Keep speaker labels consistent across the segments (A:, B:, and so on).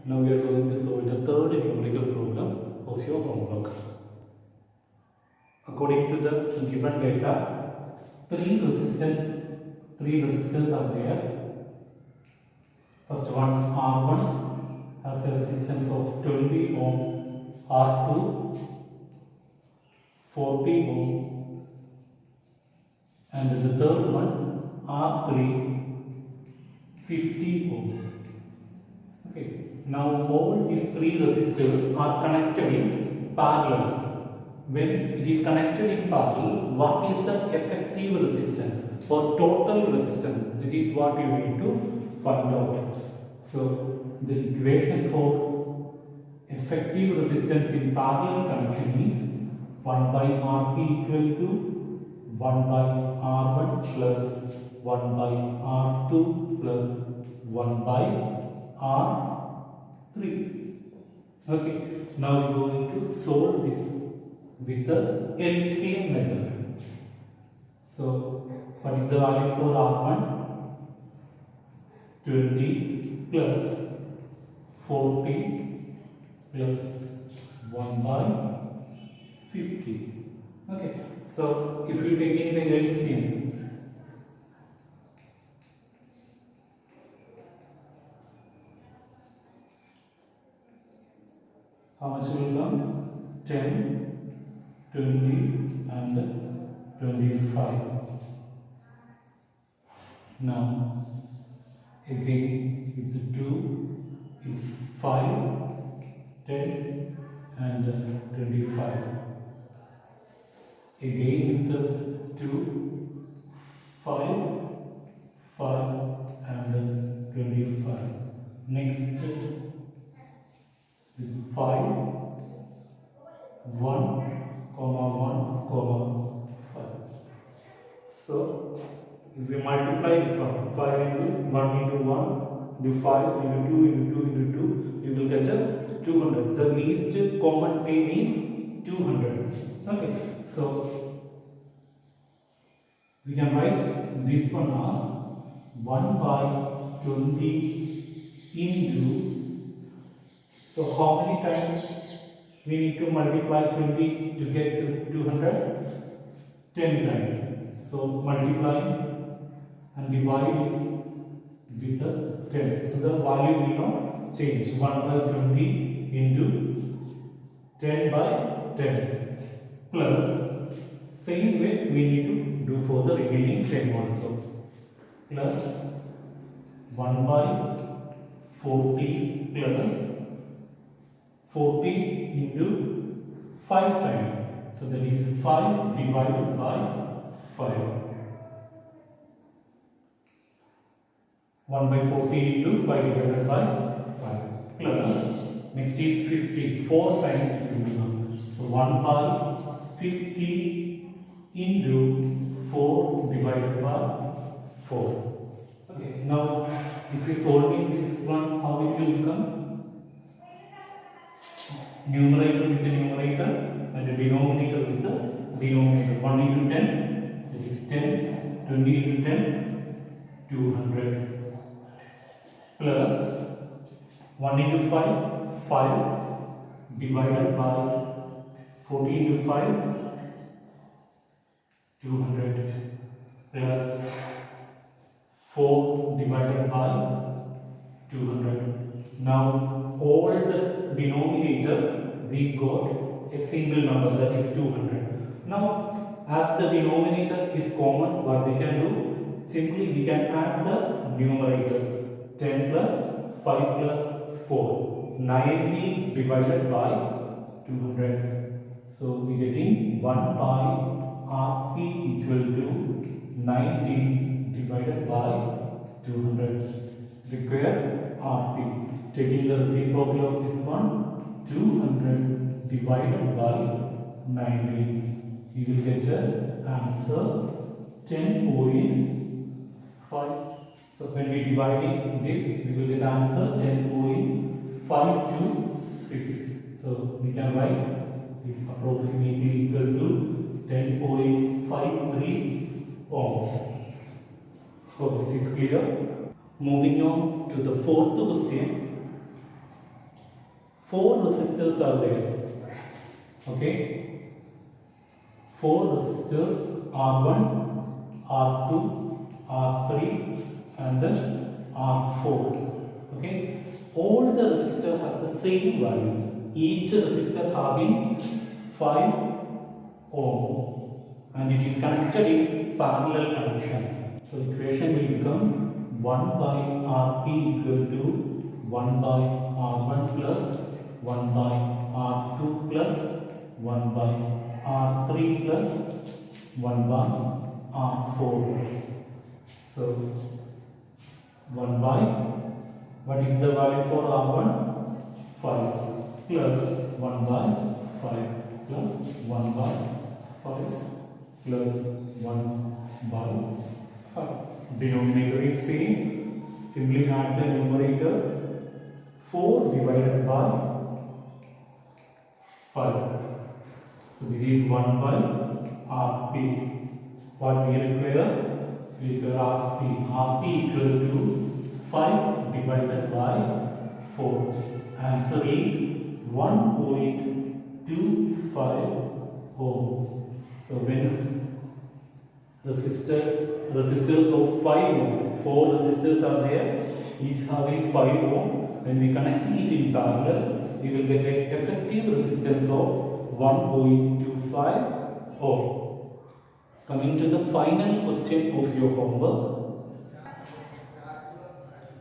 A: Now we are going to solve the third numerical problem of your homework. According to the given data, three resistors are there. First one, R1 has a resistance of 20 ohm, R2 40 ohm, and the third one, R3 50 ohm. Okay. Now all these three resistors are connected in parallel. When it is connected in parallel, what is the effective resistance or total resistance? This is what you need to find out. So the equation for effective resistance in parallel connection is 1 by Rp equal to 1 by R1 plus 1 by R2 plus 1 by R3. Okay, now we are going to solve this with the LCM method. So, what is the value for R1? 20 plus 40 plus 1 by 50. Okay, so if you take in the LCM, how much will come? 10, 20 and 25. Now again it's 2, it's 5, 10 and 25. Again with the 2, 5, 5 and 25. Next with 5, 1, 5. So if we multiply this one, 5 into 1 into 1 into 5 into 2 into 2 into 2, you will get a 200. The least common term is 200. Okay, so we can write this one as 1 by 20 into, so how many times we need to multiply 20 to get to 200? 10 times. So multiply and divide it with the 10. So the value will not change. 1 by 20 into 10 by 10 plus, same way we need to do for the remaining 10 also, plus 1 by 40 plus 40 into 5 times. So that is 5 divided by 5. 1 by 40 into 5 divided by 5 plus, next is 50, 4 times. So 1 by 50 into 4 divided by 4. Okay, now if we solving this one, how it will become? Numerator with the numerator and the denominator with the denominator. 1 into 10, that is 10, 20 into 10, 200, plus 1 into 5, 5 divided by 40 into 5, 200, plus 4 divided by 200. Now all the denominator we got a single number, that is 200. Now as the denominator is common, what we can do? Simply we can add the numerator. 10 plus 5 plus 4. 90 divided by 200. So we getting 1 by Rp equal to 90 divided by 200. Require Rp. Taking the reciprocal of this one, 200 divided by 90. You will get the answer 10.5. So when we divide this, we will get answer 10.526. So we can write this approximately equal to 10.53 ohms. Hope this is clear. Moving on to the fourth question. 4 resistors are there. Okay, 4 resistors R1, R2, R3 and then R4. Okay, all the resistors have the same value. Each resistor having 5 ohm and it is connected in parallel connection. So equation will become 1 by Rp equal to 1 by R1 plus 1 by R2 plus 1 by R3 plus 1 by R4. So 1 by, what is the value for R1? 5 plus 1 by 5 plus 1 by 5 plus 1 by 5. Denominator is same. Simply add the numerator. 4 divided by 5. So this is 1 by Rp. What we require? We require Rp. Rp equal to 5 divided by 4. Answer is 1.25 ohm. So when resistors of 5 ohm, 4 resistors are there, each having 5 ohm. When we connecting it in parallel, we will get an effective resistance of 1.25 ohm. Coming to the final question of your homework.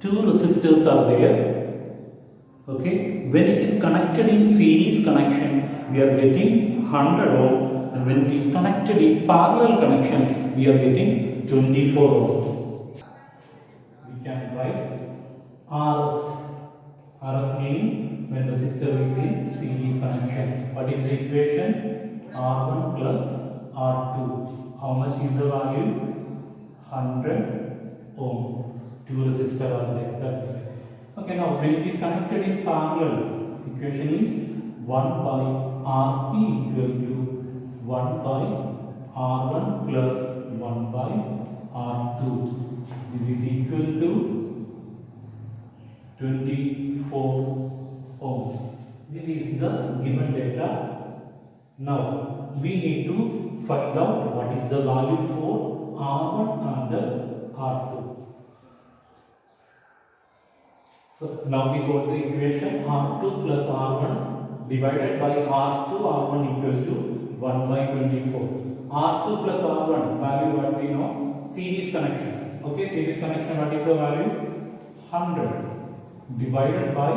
A: 2 resistors are there. Okay, when it is connected in series connection, we are getting 100 ohm, and when it is connected in parallel connection, we are getting 24 ohm. We can write RS. RS meaning when resistor is in series connection. What is the equation? R1 plus R2. How much is the value? 100 ohm. 2 resistors are there. That's it. Okay, now when it is connected in parallel, equation is 1 by Rp equal to 1 by R1 plus 1 by R2. This is equal to 24 ohms. This is the given data. Now we need to find out what is the value for R1 and R2. So now we got the equation R2 plus R1 divided by R2, R1 equal to 1 by 24. R2 plus R1 value what we know? Series connection. Okay, series connection, what is the value? 100 divided by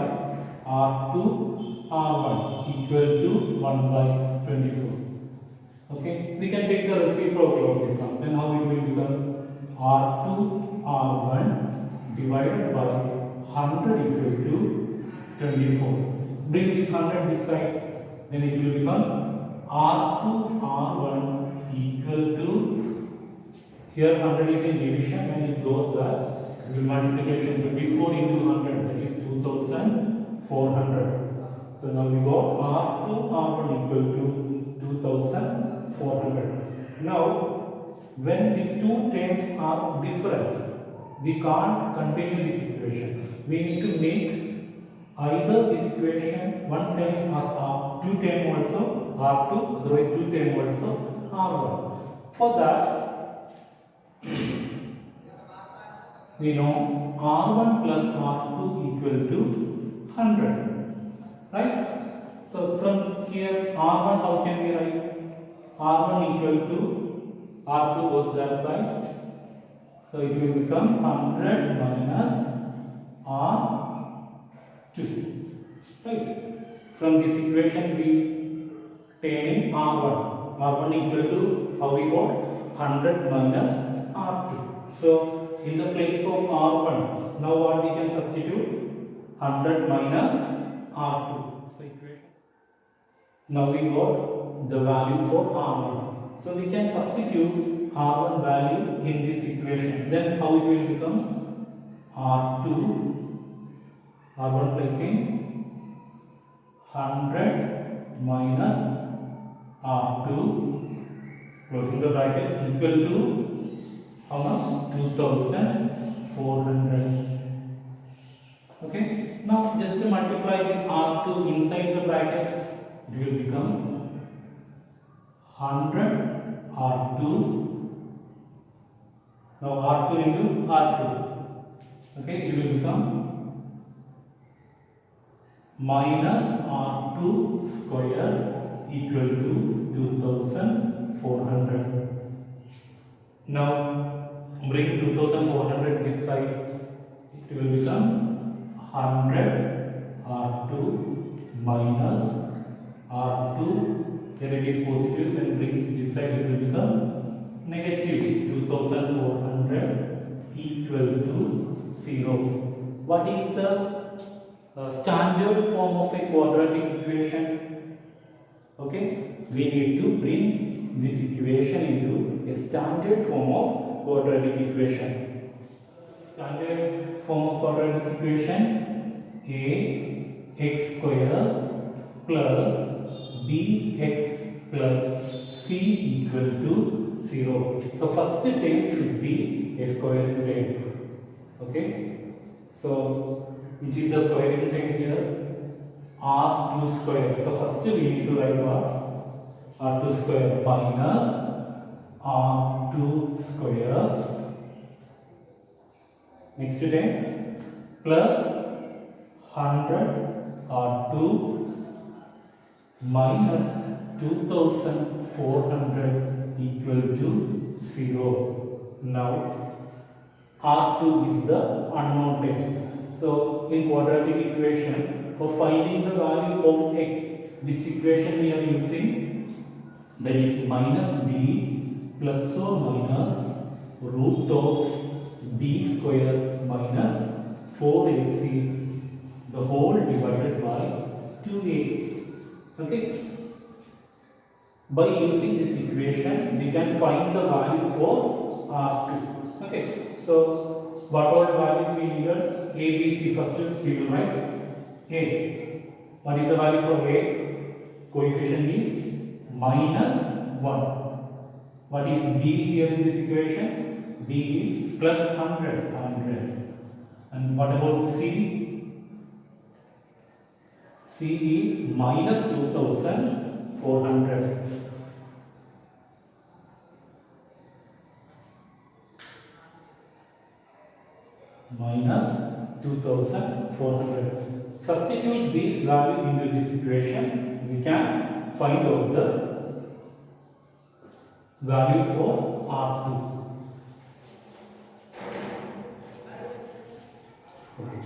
A: R2, R1 equal to 1 by 24. Okay, we can take the reciprocal of this one. Then how it will become? R2, R1 divided by 100 equal to 24. Bring this 100 this side, then it will become R2 R1 equal to, here 100 is in division, when it goes back, it will multiplication 24 into 100, that is 2400. So now we got R2 R1 equal to 2400. Now when these two terms are different, we can't continue this equation. We need to make either this equation one term as R, two term also R2, otherwise two term also R1. For that, we know R1 plus R2 equal to 100, right? So from here R1, how can we write? R1 equal to R2 goes that side, so it will become 100 minus R2, right? From this equation we take in R1. R1 equal to, how we got? 100 minus R2. So in the place of R1, now what we can substitute? 100 minus R2. So equation. Now we got the value for R1. So we can substitute R1 value in this equation. Then how it will become? R2, R1 placing 100 minus R2, closing the bracket, equal to how much? 2400. Okay, now just to multiply multiply this R2 inside the bracket, it will become 100 R2. Now R2 into R2. Okay, it will become minus R2 square equal to 2400. Now bring 2400 this side. It will become 100 R2 minus R2. Here it is positive, then brings this side, it will become negative 2400 equal to 0. What is the standard form of a quadratic equation? Okay, we need to bring this equation into a standard form of quadratic equation. Standard form of quadratic equation: ax square plus bx plus c equal to 0. So first term should be a square root term. Okay, so which is the square root term here? R2 square. So first we need to write what? R2 square minus R2 square. Next term plus 100 R2 minus 2400 equal to 0. Now R2 is the unknown term. So in quadratic equation, for finding the value of x, which equation we are using? That is minus b plus or minus root of b square minus 4ac, the whole divided by 2a. Okay. By using this equation, we can find the value for R2. Okay. So what all values we needed? A, B, C. First we will write A. What is the value for A? Coefficient is minus 1. What is B here in this equation? B is plus 100. And what about C? C is minus 2400. Minus 2400. Substitute these value into this equation, we can find out the value for R2. Okay.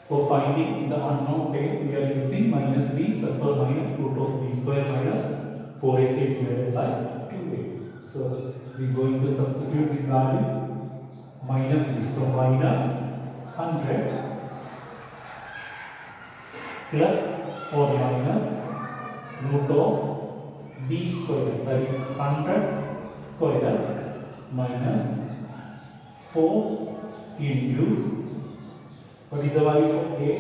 A: For finding the unknown term, we are using minus b plus or minus root of b square minus 4ac divided by 2a. So we are going to substitute this value minus b. So minus 100 plus or minus root of b square, that is 100 square minus 4 into, what is the value for a?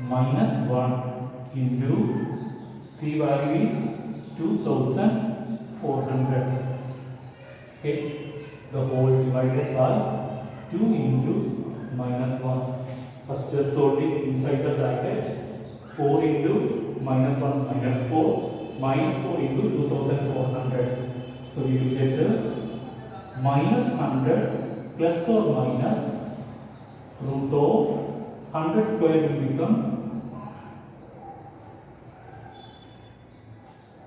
A: Minus 1 into c value is 2400. Okay, the whole divided by 2 into minus 1. First solving inside the bracket, 4 into minus 1 minus 4, minus 4 into 2400. So we will get the minus 100 plus or minus root of 100 square will become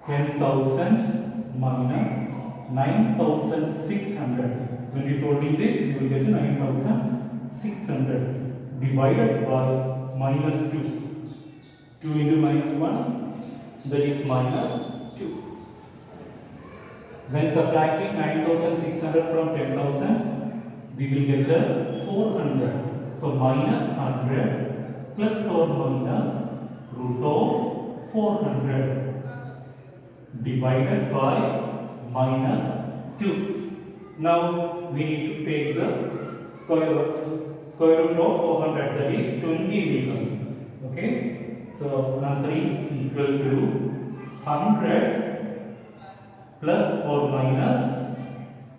A: 10,000 minus 9,600. When we solving this, we will get 9,600 divided by minus 2. 2 into minus 1, that is minus 2. When subtracting 9,600 from 10,000, we will get the 400. So minus 100 plus or minus root of 400 divided by minus 2. Now we need to take the square root of 400, that is 20 will come. Okay, so answer is equal to 100 plus or minus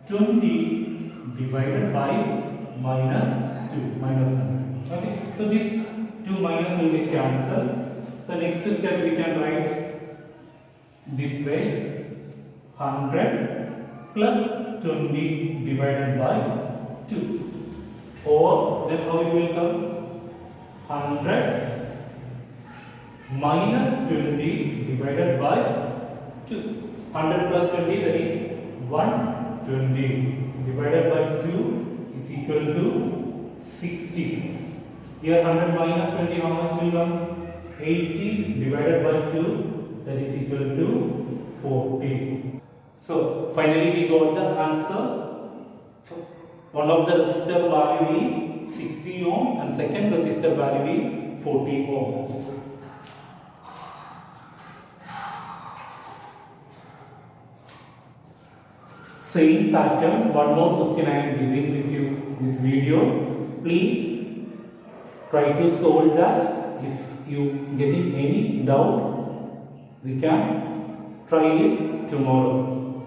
A: 20 divided by minus 2, minus 100. Okay, so this 2 2 minus will get cancelled. So next step we can write this way, 100 plus 20 divided by 2, or then how it will come, 100 minus 20 divided by 2. 100 plus 20, that is 120 divided by 2 is equal to 60. Here 100 minus 20, how much will come? 80 divided by 2, that is equal to 40. So finally we got the answer. One of the resistor value is 60 ohm and second resistor value is 40 ohm. Same pattern, one more question I am giving with you this video. Please try to solve that. If you getting any doubt, we can try it tomorrow.